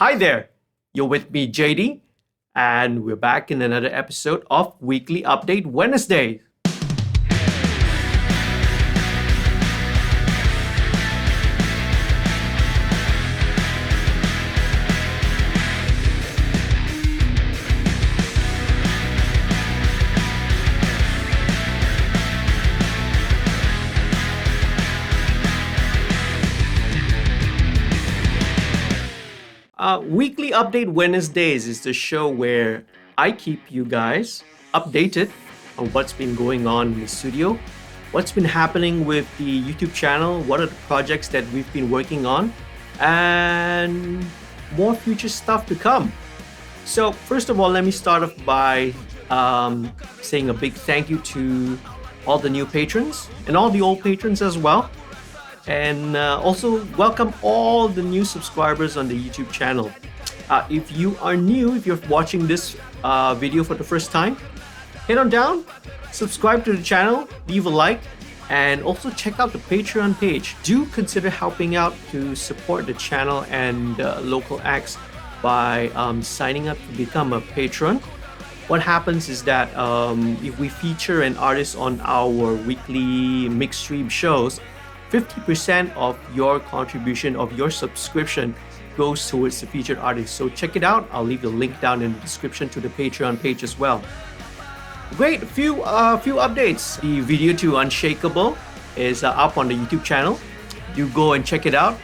Hi there, you're with me, JD, and we're back in another episode of Weekly Update Wednesday. Weekly Update Wednesdays is the show where I keep you guys updated on what's been going on in the studio, what's been happening with the YouTube channel, what are the projects that we've been working on, and more future stuff to come. So, first of all, let me start off by saying a big thank you to all the new patrons and all the old patrons as well. And also welcome all the new subscribers on the YouTube channel. If you are new, if you're watching this video for the first time, head on down, subscribe to the channel, leave a like, and also check out the Patreon page. Do consider helping out to support the channel and local acts by signing up to become a patron. What happens is that if we feature an artist on our weekly MixStream shows, 50% of your contribution of your subscription goes towards the featured artist. So check it out. I'll leave the link down in the description to the Patreon page as well. Great, few updates. The video to Unshakable is up on the YouTube channel. Do go and check it out.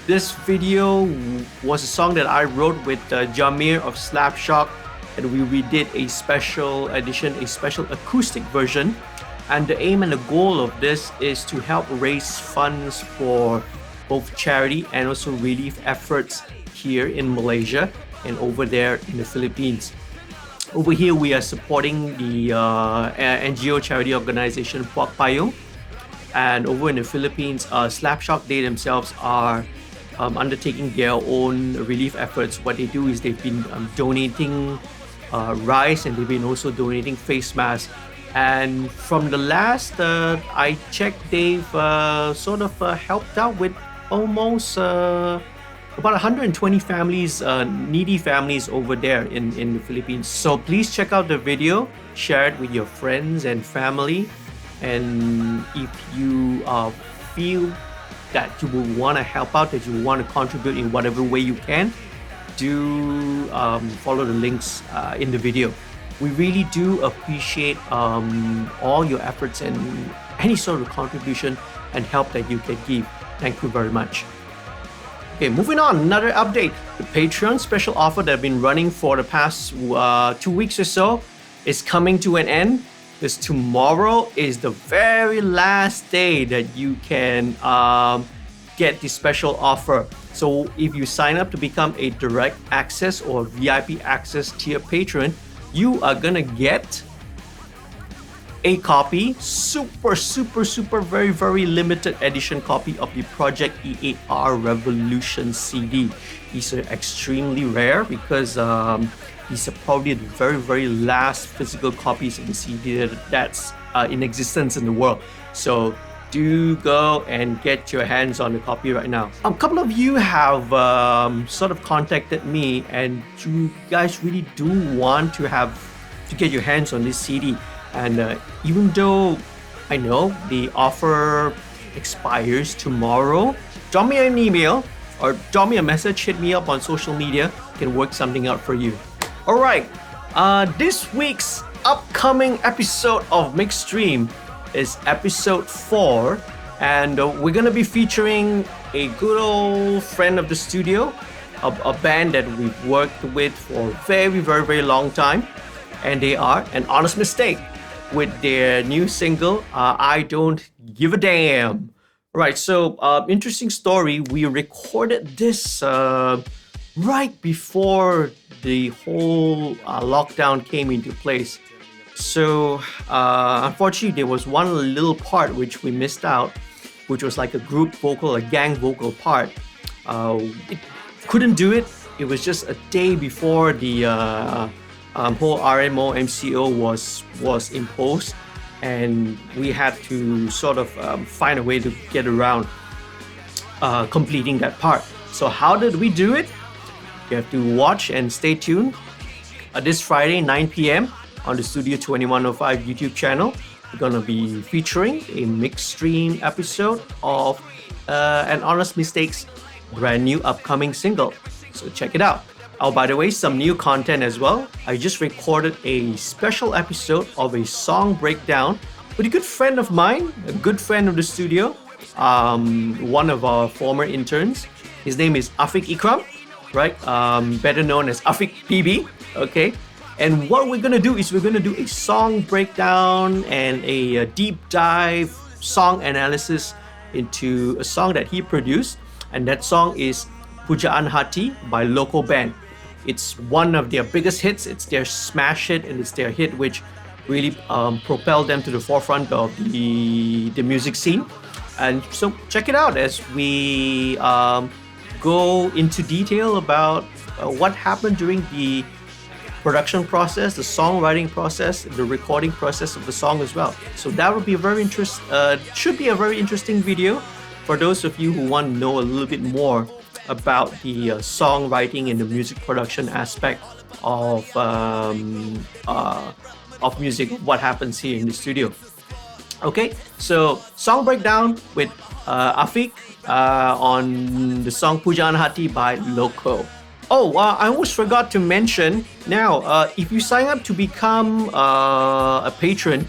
This video was a song that I wrote with Jamir of Slapshock, and we redid a special edition, a special acoustic version. And the aim and the goal of this is to help raise funds for both charity and also relief efforts here in Malaysia and over there in the Philippines. Over here, we are supporting the NGO charity organization Puak Payung. And over in the Philippines, Slapshock, they themselves are undertaking their own relief efforts. What they do is they've been donating rice, and they've been also donating face masks. And from the last I checked, they've sort of helped out with almost about 120 families, needy families over there in the Philippines. So please check out the video, share it with your friends and family. And if you feel that you will want to help out, that you want to contribute in whatever way you can, do follow the links in the video. We really do appreciate all your efforts and any sort of contribution and help that you can give. Thank you very much. Okay, moving on, another update. The Patreon special offer that I've been running for the past 2 weeks or so is coming to an end. Because tomorrow is the very last day that you can get the special offer. So if you sign up to become a direct access or VIP access tier patron, you are gonna get a copy, super very limited edition copy of the Project EAR Revolution CD. These are extremely rare because these are probably the very last physical copies of the CD that's in existence in the world. So do go and get your hands on the copy right now. A couple of you have sort of contacted me, and you guys really do want to get your hands on this CD. And even though I know the offer expires tomorrow, drop me an email or drop me a message, hit me up on social media, can work something out for you. All right, this week's upcoming episode of MixStream is episode 4, and we're gonna be featuring a good old friend of the studio, a band that we've worked with for a very long time, and they are An Honest Mistake with their new single, I Don't Give a Damn. Right, so interesting story. We recorded this right before the whole lockdown came into place. So unfortunately, there was one little part which we missed out, which was like a group vocal, a gang vocal part. It couldn't do it. It was just a day before the whole RMO MCO was imposed, and we had to sort of find a way to get around completing that part. So how did we do it? You have to watch and stay tuned. This Friday, 9 p.m. on the Studio 2105 YouTube channel. We're going to be featuring a MixStream episode of An Honest Mistakes brand new upcoming single. So check it out. Oh, by the way, some new content as well. I just recorded a special episode of a song breakdown with a good friend of mine, a good friend of the studio, one of our former interns. His name is Afiq Ikram, right? Better known as Afiq PB, okay? And what we're gonna do is we're gonna do a song breakdown and a deep dive song analysis into a song that he produced. And that song is Pujaan Hati by Local Band. It's one of their biggest hits. It's their smash hit, and it's their hit which really propelled them to the forefront of the music scene. And so check it out as we go into detail about what happened during the production process, the songwriting process, the recording process of the song as well. So that would be should be a very interesting video for those of you who want to know a little bit more about the songwriting and the music production aspect of music, what happens here in the studio. Okay, so song breakdown with Afiq on the song Pujaan Hati by Loco. Oh, I almost forgot to mention now, if you sign up to become a patron,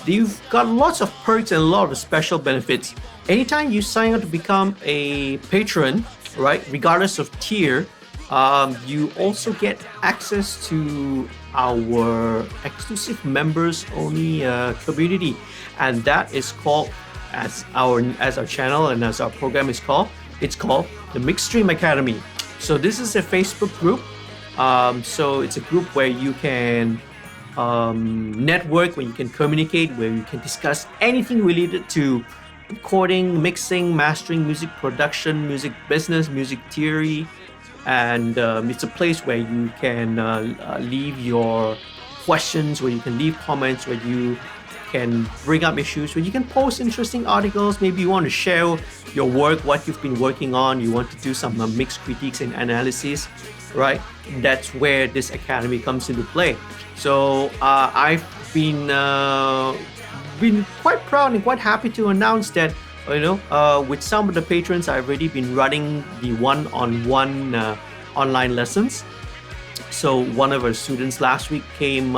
you've got lots of perks and a lot of special benefits. Anytime you sign up to become a patron, right, regardless of tier, you also get access to our exclusive members only community, and that is called, as our channel and as our program is called, it's called the MixStream Academy. So this is a Facebook group. So it's a group where you can network, where you can communicate, where you can discuss anything related to recording, mixing, mastering, music production, music business, music theory. And it's a place where you can leave your questions, where you can leave comments, where you can bring up issues, where you can post interesting articles. Maybe you want to share your work, what you've been working on. You want to do some mixed critiques and analysis, right? That's where this academy comes into play. So I've been quite proud and quite happy to announce that, with some of the patrons, I've already been running the one-on-one online lessons. So one of our students last week came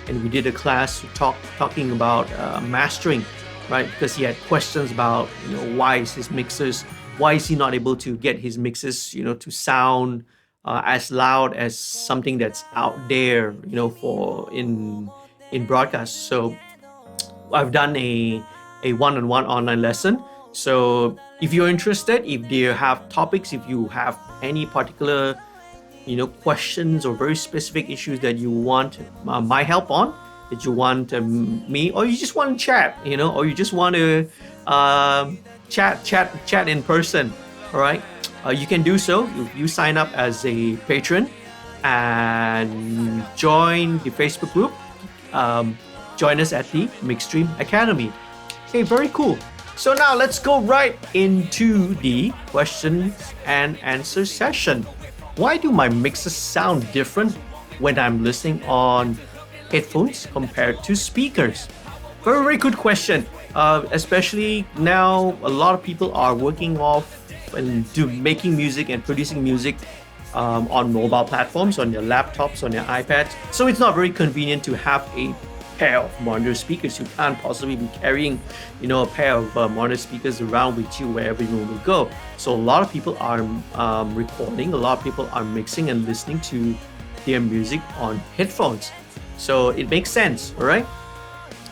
and we did a class talking about mastering, right? Because he had questions about, why is he not able to get his mixes, to sound as loud as something that's out there, for in broadcast. So I've done a one-on-one online lesson. So if you're interested, if you have topics, if you have any particular questions or very specific issues that you want my help on, that you want me, or you just want to chat, or you just want to chat in person, all right, you can do so. You sign up as a patron and join the Facebook group. Join us at the MixStream Academy. Okay, very cool. So now let's go right into the questions and answer session. Why do my mixes sound different when I'm listening on headphones compared to speakers? Very, very good question. Especially now, a lot of people are working off and making music and producing music on mobile platforms, on their laptops, on their iPads. So it's not very convenient to have a pair of monitor speakers. You can't possibly be carrying, a pair of monitor speakers around with you wherever you will go. So a lot of people are recording, a lot of people are mixing and listening to their music on headphones. So it makes sense, all right?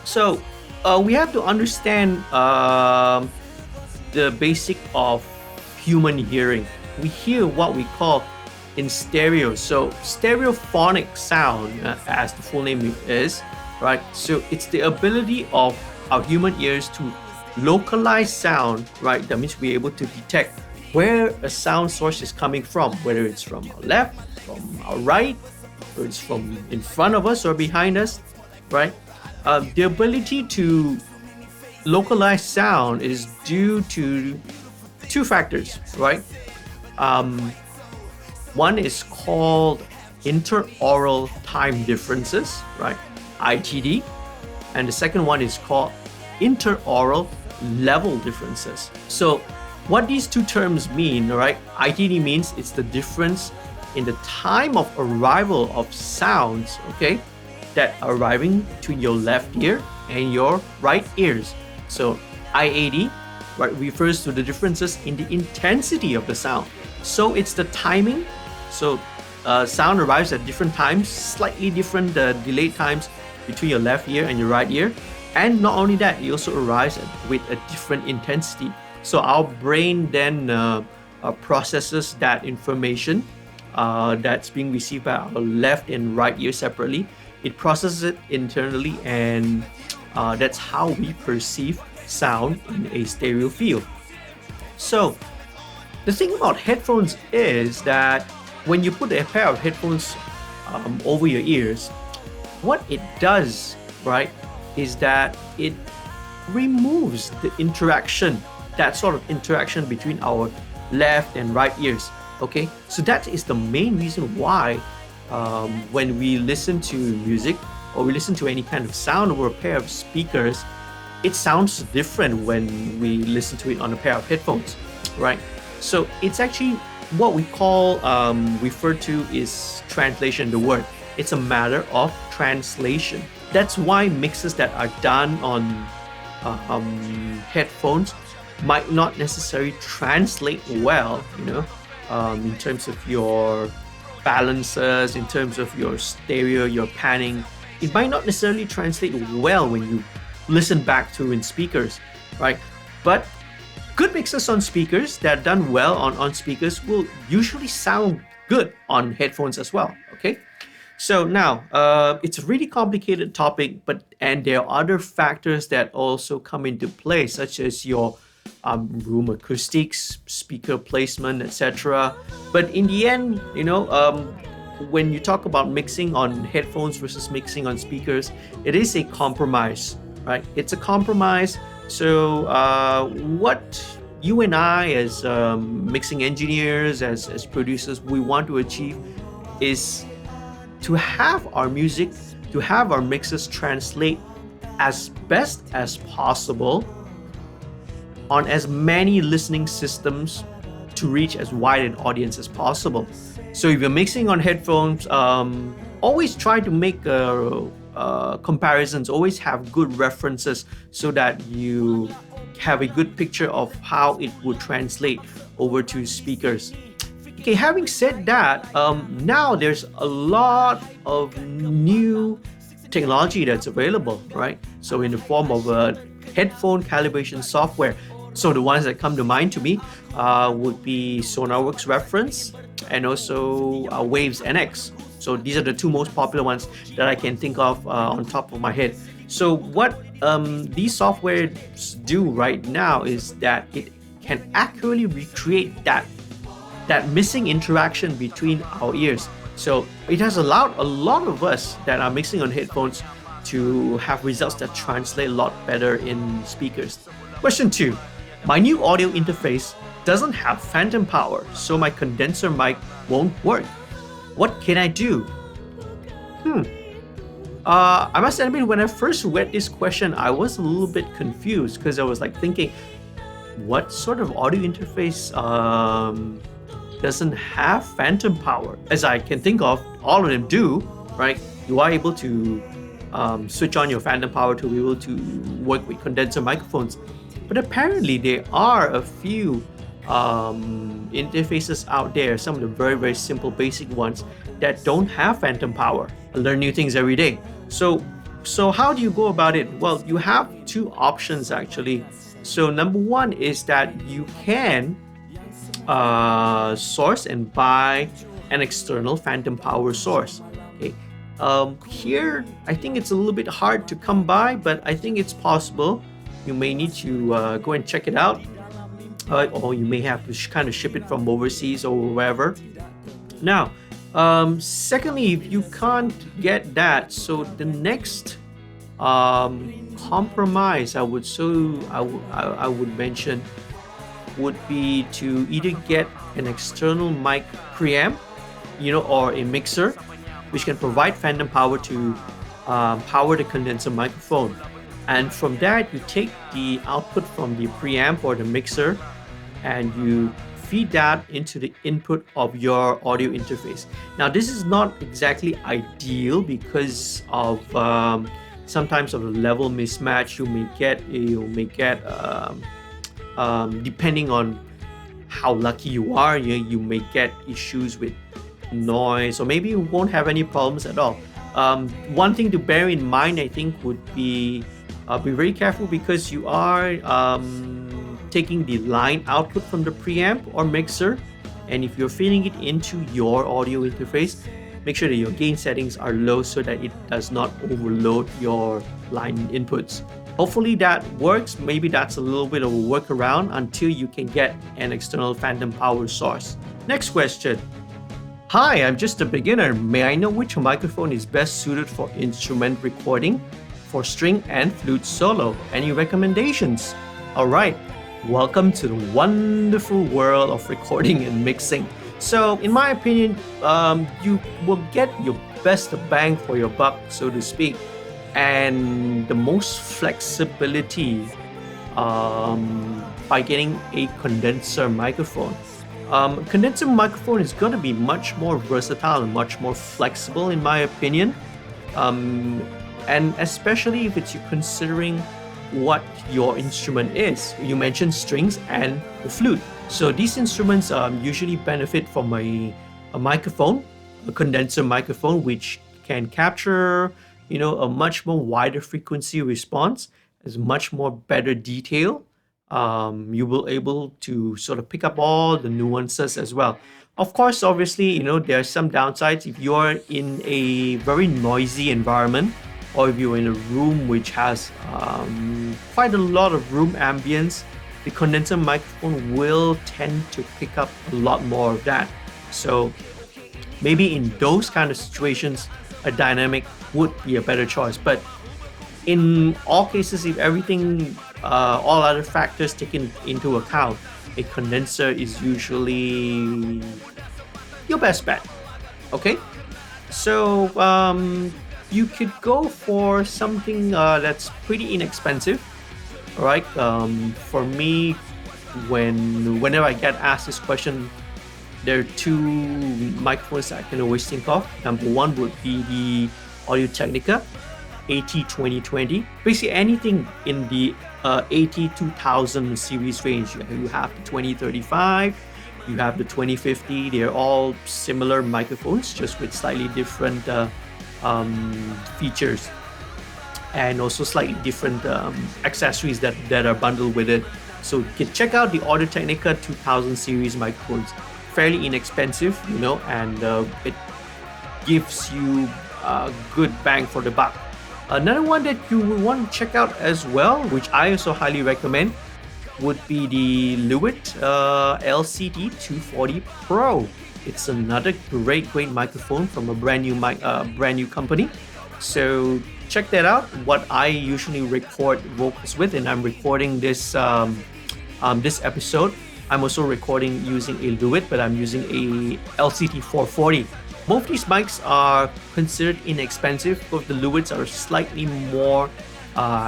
So we have to understand the basic of human hearing. We hear what we call in stereo. So stereophonic sound, as the full name is, right? So it's the ability of our human ears to localize sound, right? That means we're able to detect where a sound source is coming from, whether it's from our left, from our right, or it's from in front of us or behind us, right? The ability to localize sound is due to two factors, right? One is called interaural time differences, right? ITD. And the second one is called interaural level differences. So what these two terms mean, right? ITD means it's the difference in the time of arrival of sounds, okay, that are arriving to your left ear and your right ears. So IAD, right, refers to the differences in the intensity of the sound. So it's the timing. So sound arrives at different times, slightly different delayed times between your left ear and your right ear. And not only that, it also arrives with a different intensity. So our brain then processes that information that's being received by our left and right ear separately. It processes it internally, and that's how we perceive sound in a stereo field. So the thing about headphones is that when you put a pair of headphones over your ears, what it does, right, is that it removes the interaction, that sort of interaction between our left and right ears. Okay, so that is the main reason why when we listen to music or we listen to any kind of sound over a pair of speakers, it sounds different when we listen to it on a pair of headphones, right? So it's actually what we call refer to is translation, the word. It's a matter of translation. That's why mixes that are done on headphones might not necessarily translate well, in terms of your balances, in terms of your stereo, your panning. It might not necessarily translate well when you listen back to in speakers, right? But good mixes on speakers that are done well on speakers will usually sound good on headphones as well, okay? So now, it's a really complicated topic, and there are other factors that also come into play, such as your room acoustics, speaker placement, etc. But in the end, when you talk about mixing on headphones versus mixing on speakers, it is a compromise, right? It's a compromise. So what you and I, as mixing engineers, as producers, we want to achieve is to have our music, to have our mixes translate as best as possible on as many listening systems to reach as wide an audience as possible. So if you're mixing on headphones, always try to make comparisons, always have good references so that you have a good picture of how it would translate over to speakers. Okay, having said that, now there's a lot of new technology that's available, right? So in the form of headphone calibration software. So the ones that come to mind to me would be SonarWorks Reference and also Waves NX. So these are the two most popular ones that I can think of on top of my head. So what these softwares do right now is that it can accurately recreate that missing interaction between our ears. So it has allowed a lot of us that are mixing on headphones to have results that translate a lot better in speakers. Question 2. My new audio interface doesn't have phantom power, so my condenser mic won't work. What can I do? I must admit, when I first read this question, I was a little bit confused because I was like thinking, what sort of audio interface doesn't have phantom power? As I can think of, all of them do, right? You are able to switch on your phantom power to be able to work with condenser microphones. But apparently there are a few interfaces out there, some of the very, very simple basic ones that don't have phantom power. I learn new things every day. So how do you go about it? Well, you have two options actually. So number one is that you can source and buy an external phantom power source. Okay. Here, I think it's a little bit hard to come by, but I think it's possible. You may need to go and check it out, or you may have to kind of ship it from overseas or wherever. Now, secondly, if you can't get that, so the next compromise I would mention would be to either get an external mic preamp or a mixer, which can provide phantom power to power the condenser microphone. And from that, you take the output from the preamp or the mixer and you feed that into the input of your audio interface. Now, this is not exactly ideal because of sometimes of the level mismatch you may get. Depending on how lucky you are, you may get issues with noise, or maybe you won't have any problems at all. One thing to bear in mind, I think, would be very careful because you are taking the line output from the preamp or mixer, and if you're feeding it into your audio interface, make sure that your gain settings are low so that it does not overload your line inputs. Hopefully that works. Maybe that's a little bit of a workaround until you can get an external phantom power source. Next question. Hi, I'm just a beginner. May I know which microphone is best suited for instrument recording, for string and flute solo? Any recommendations? All right, welcome to the wonderful world of recording and mixing. So, in my opinion, you will get your best bang for your buck, so to speak, and the most flexibility by getting a condenser microphone. Condenser microphone is going to be much more versatile and much more flexible, in my opinion, and especially if you're considering what your instrument is. You mentioned strings and the flute. So these instruments usually benefit from a microphone, a condenser microphone, which can capture, a much more wider frequency response, as much more better detail. You will able to sort of pick up all the nuances as well. Of course, obviously, there are some downsides if you're in a very noisy environment, or if you're in a room which has quite a lot of room ambience. The condenser microphone will tend to pick up a lot more of that. So maybe in those kind of situations, a dynamic would be a better choice. But in all cases, if everything, all other factors taken into account, a condenser is usually your best bet. Okay, so you could go for something that's pretty inexpensive. All right. For me, whenever I get asked this question, there are two microphones I can always think of. Number one would be the Audio-Technica AT2020. Basically, anything in the AT2000 series range. You have the 2035, you have the 2050. They're all similar microphones, just with slightly different features, and also slightly different accessories that are bundled with it. So you can check out the Audio-Technica 2000 series microphones. Fairly inexpensive, and it gives you a good bang for the buck. Another one that you will want to check out as well, which I also highly recommend, would be the Lewitt LCD 240 Pro. It's another great microphone from a brand new company. So check that out. What I usually record vocals with, and I'm recording this this episode, I'm also recording using a Lewitt, but I'm using a LCD 440. Both these mics are considered inexpensive. Both the Lewitts are slightly more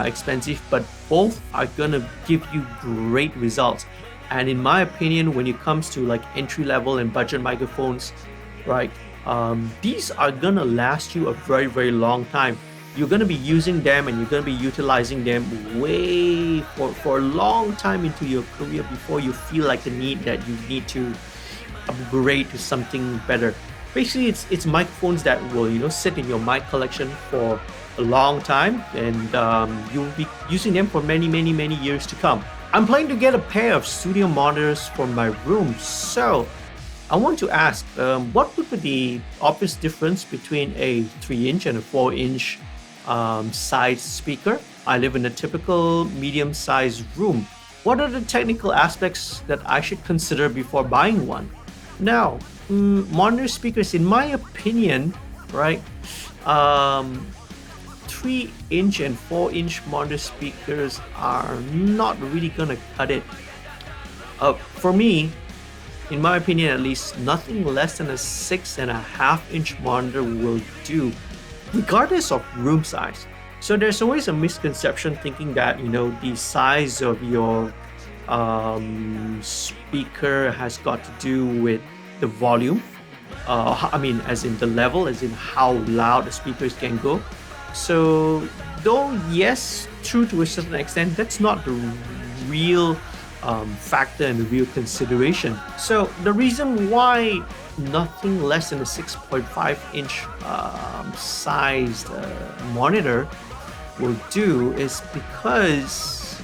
expensive, but both are gonna give you great results. And in my opinion, when it comes to like entry level and budget microphones, right, these are gonna last you a very, very long time. You're gonna be using them and you're gonna be utilizing them way for a long time into your career before you feel like the need that you need to upgrade to something better. Basically, it's microphones that will sit in your mic collection for a long time, and you'll be using them for many, many, many years to come. I'm planning to get a pair of studio monitors for my room, so I want to ask, what would be the obvious difference between a 3-inch and a 4-inch size speaker? I live in a typical medium-sized room. What are the technical aspects that I should consider before buying one? Now, monitor speakers, in my opinion, right, 3-inch and 4-inch monitor speakers are not really gonna cut it. For me, in my opinion at least, nothing less than a 6.5-inch monitor will do, regardless of room size. So there's always a misconception thinking that, the size of your speaker has got to do with the volume. As in the level, as in how loud the speakers can go. So, though, yes, true to a certain extent, that's not the real factor and the real consideration. So, the reason why nothing less than a 6.5-inch sized monitor will do is because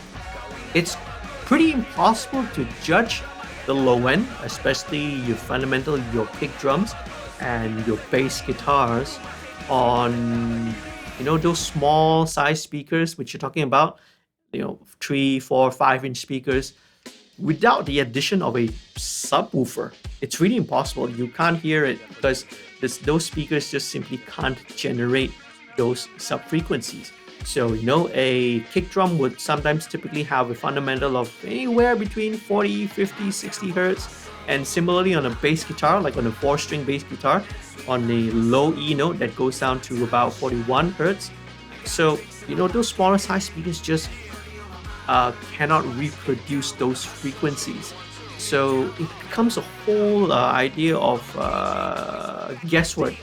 it's pretty impossible to judge the low end, especially your kick drums and your bass guitars on those small size speakers which you're talking about, 3, 4, 5-inch speakers without the addition of a subwoofer. It's really impossible. You can't hear it because those speakers just simply can't generate those sub frequencies. So, a kick drum would sometimes typically have a fundamental of anywhere between 40, 50, 60 hertz. And similarly on a bass guitar, like on a 4-string bass guitar, on a low E note that goes down to about 41 hertz. So, those smaller size speakers just cannot reproduce those frequencies. So it becomes a whole idea of guesswork.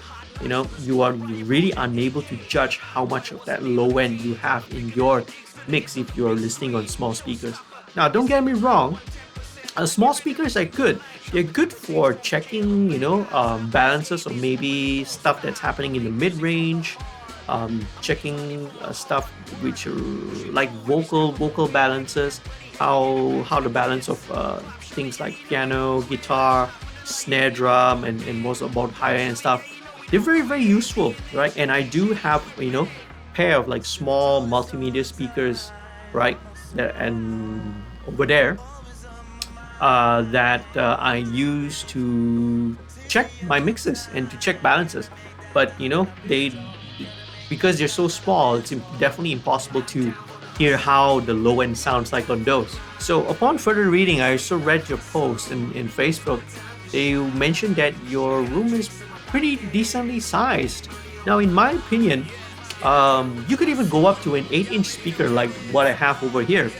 You are really unable to judge how much of that low end you have in your mix if you're listening on small speakers. Now, don't get me wrong, small speakers are good. They're good for checking, balances or maybe stuff that's happening in the mid-range, checking stuff which are like vocal balances, how the balance of things like piano, guitar, snare drum, and most about higher end stuff. They're very, very useful, right? And I do have, pair of like small multimedia speakers, right? And over there, that I use to check my mixes and to check balances. But because they're so small, it's definitely impossible to hear how the low end sounds like on those. So upon further reading, I also read your post in Facebook. They mentioned that your room is pretty decently sized. Now, in my opinion, you could even go up to an 8-inch speaker like what I have over here,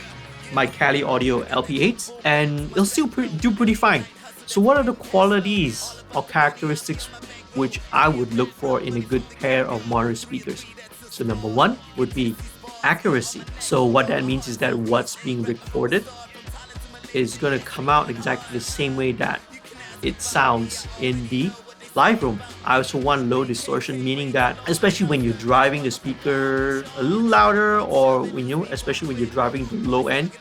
my Cali Audio LP8s, and it'll still do pretty fine. So what are the qualities or characteristics which I would look for in a good pair of monitor speakers? So number one would be accuracy. So what that means is that what's being recorded is going to come out exactly the same way that it sounds in the live room. I also want low distortion, meaning that especially when you're driving the speaker a little louder, or especially when you're driving the low end,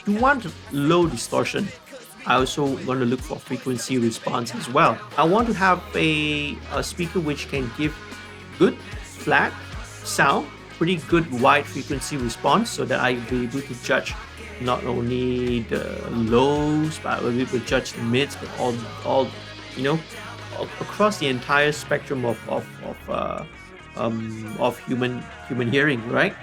you want low distortion. I also want to look for frequency response as well. I want to have a speaker which can give good flat sound, pretty good wide frequency response, so that I'll be able to judge not only the lows, but I will be able to judge the mids, but all across the entire spectrum of human hearing, right?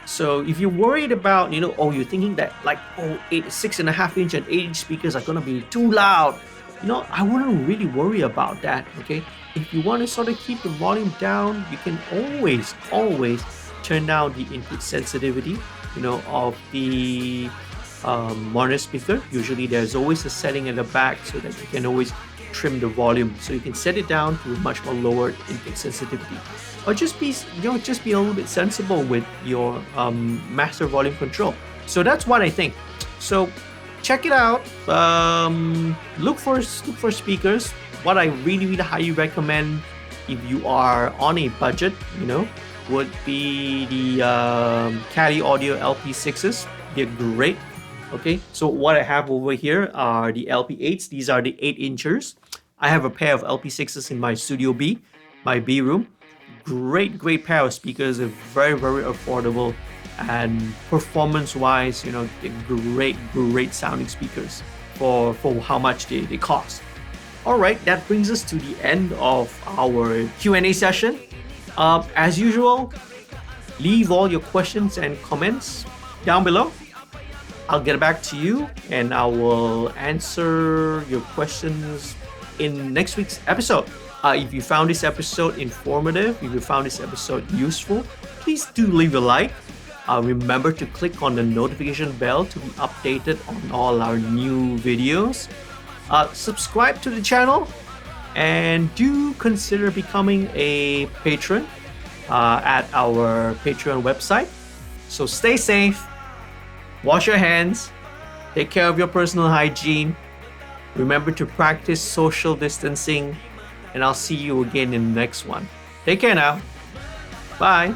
So if you're worried about, you're thinking that 6.5-inch and 8-inch speakers are gonna be too loud, I wouldn't really worry about that. Okay, if you want to sort of keep the volume down, you can always turn down the input sensitivity, of the monitor speaker. Usually there's always a setting at the back so that you can always trim the volume, so you can set it down to a much more lower input sensitivity, or just be a little bit sensible with your master volume control. So that's what I think. So check it out. Look for speakers. What I really highly recommend if you are on a budget, would be the Cali Audio LP6s. They're great. Okay, so what I have over here are the LP8s. These are the 8-inchers. I have a pair of LP6s in my Studio B, my B room. Great pair of speakers. They're very, very affordable, and performance-wise, they're great sounding speakers for how much they cost. All right, that brings us to the end of our Q&A session. As usual, leave all your questions and comments down below. I'll get back to you and I will answer your questions in next week's episode. If you found this episode informative, if you found this episode useful, please do leave a like. Remember to click on the notification bell to be updated on all our new videos. Subscribe to the channel and do consider becoming a patron at our Patreon website. So stay safe, wash your hands, take care of your personal hygiene, remember to practice social distancing, and I'll see you again in the next one. Take care now. Bye.